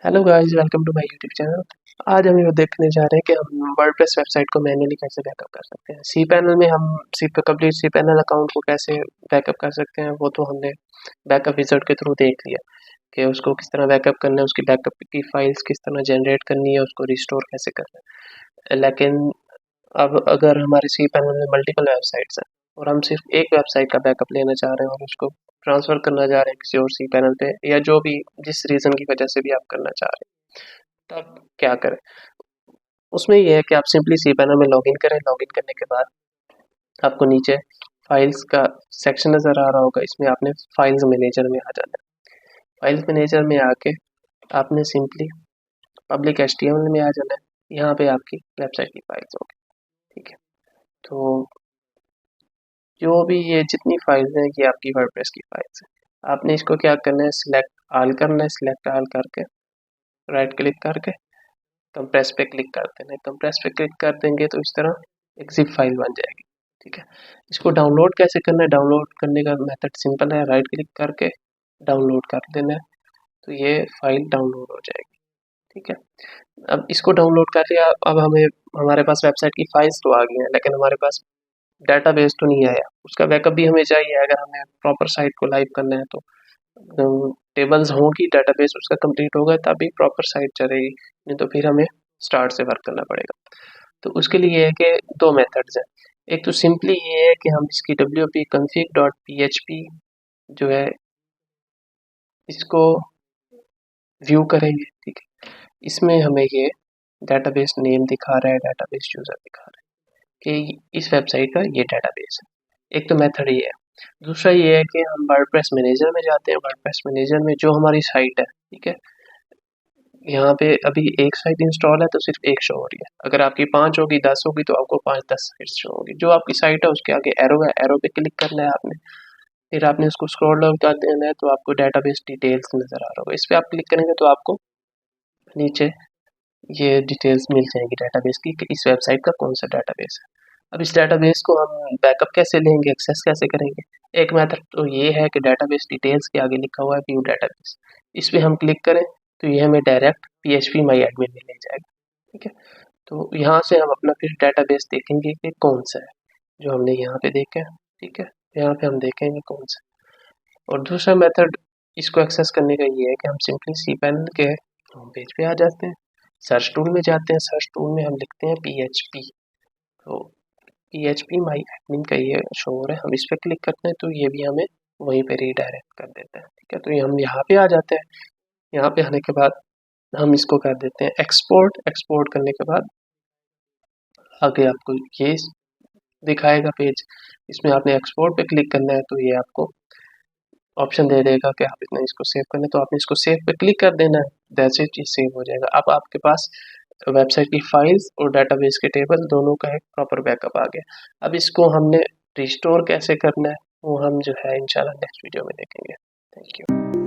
Hello guys, welcome to my YouTube channel. आज हम ये देखने जा रहे हैं कि हम वर्डप्रेस वेबसाइट को मैन्युअली कैसे बैकअप कर सकते हैं। सी पैनल में हम कंप्लीट सी पैनल अकाउंट को कैसे बैकअप कर सकते हैं, वो तो हमने बैकअप विज़ार्ड के थ्रू देख लिया कि उसको किस तरह बैकअप करना है, उसकी बैकअप की फाइल्स किस तरह जनरेट करनी है, उसको रिस्टोर कैसे करना है। लेकिन अब अगर हमारे सी पैनल में मल्टीपल वेबसाइट्स हैं और हम सिर्फ एक वेबसाइट का बैकअप लेना चाह रहे हैं और उसको ट्रांसफ़र करना चाह रहे हैं किसी और सी पैनल पे, या जो भी जिस रीज़न की वजह से भी आप करना चाह रहे हैं, तब क्या करें। उसमें ये है कि आप सिंपली सी पैनल में लॉगिन करें। लॉगिन करने के बाद आपको नीचे फाइल्स का सेक्शन नज़र आ रहा होगा, इसमें आपने फाइल्स मैनेजर में आ जाना है। फाइल्स मैनेजर में आके आपने सिंपली पब्लिक HTML में आ जाना है। यहाँ पे आपकी वेबसाइट की फाइल्स होगी, ठीक है। तो जो भी ये जितनी फाइल्स हैं, ये आपकी वर्डप्रेस की फाइल्स हैं। आपने इसको क्या करना है, सिलेक्ट आल करना है। सिलेक्ट आल करके राइट क्लिक करके कंप्रेस पे क्लिक कर देना है। कंप्रेस पे क्लिक कर देंगे तो इस तरह एक जिप फाइल बन जाएगी, ठीक है। इसको डाउनलोड कैसे करना है, डाउनलोड करने का मेथड सिंपल है, राइट क्लिक करके डाउनलोड कर देना है, तो ये फाइल डाउनलोड हो जाएगी, ठीक है। अब इसको डाउनलोड कर लिया, अब हमें हमारे पास वेबसाइट की फाइल्स तो आ गई हैं, लेकिन हमारे पास डाटाबेस तो नहीं आया। उसका बैकअप भी हमें चाहिए अगर हमें प्रॉपर साइट को लाइव करना है। तो टेबल्स होंगी, डाटाबेस उसका कंप्लीट होगा तभी प्रॉपर साइट चलेगी, नहीं तो फिर हमें स्टार्ट से वर्क करना पड़ेगा। तो उसके लिए ये है कि दो मेथड्स हैं। एक तो सिंपली ये है कि हम इसकी wp config.php जो है इसको व्यू करेंगे, ठीक है। इसमें हमें ये डाटाबेस नेम दिखा रहा है, डाटाबेस यूज़र दिखा रहा है कि इस वेबसाइट का ये डाटाबेस है। एक तो मेथड ये है। दूसरा ये है कि हम वर्डप्रेस मैनेजर में जाते हैं। वर्डप्रेस मैनेजर में जो हमारी साइट है, ठीक है, यहाँ पे अभी एक साइट इंस्टॉल है तो सिर्फ एक शो हो रही है। अगर आपकी 5 होगी, 10 होगी तो आपको 5-10 साइट्स शो होगी। जो आपकी साइट है उसके आगे एरो है, एरो पे क्लिक करना है आपने। फिर आपने उसको स्क्रॉल डाउन कर देना है तो आपको डाटाबेस डिटेल्स नज़र आ रहा होगा। इस पर आप क्लिक करेंगे तो आपको नीचे ये डिटेल्स मिल जाएंगी डाटाबेस की कि इस वेबसाइट का कौन सा डाटाबेस है। अब इस डाटाबेस को हम बैकअप कैसे लेंगे, एक्सेस कैसे करेंगे। एक मेथड तो ये है कि डाटाबेस डिटेल्स के आगे लिखा हुआ है व्यू डाटाबेस, इस पर हम क्लिक करें तो ये हमें डायरेक्ट PHP माई एडमिन में ले जाएगा, ठीक है। तो यहाँ से हम अपना फिर डाटाबेस देखेंगे कि कौन सा है जो हमने यहाँ पे देखा है, ठीक है। यहाँ पे हम देखेंगे कौन सा। और दूसरा मेथड इसको एक्सेस करने का ये है कि हम सिंपली सी पैनल के होम पेज पे आ जाते हैं, सर्च टूल में जाते हैं। सर्च टूल में हम लिखते हैं PHP, तो PHP माई एडमिन का ये शो हो रहा है। हम इस पर क्लिक करते हैं तो ये भी हमें वहीं पे रीडायरेक्ट कर देता है, ठीक है। तो ये हम यहाँ पे आ जाते हैं। यहाँ पे आने के बाद हम इसको कर देते हैं एक्सपोर्ट। एक्सपोर्ट करने के बाद आगे आपको ये दिखाएगा पेज, इसमें आपने एक्सपोर्ट पे क्लिक करना है तो ये आपको ऑप्शन दे देगा कि आप इतना इसको सेव करना है, तो आपने इसको सेव पे क्लिक कर देना है। दैट्स इट, ये सेव हो जाएगा। अब आपके पास वेबसाइट की फाइल्स और डाटाबेस के टेबल दोनों का एक प्रॉपर बैकअप आ गया। अब इसको हमने रिस्टोर कैसे करना है वो हम जो है इंशाल्लाह नेक्स्ट वीडियो में देखेंगे। Thank you.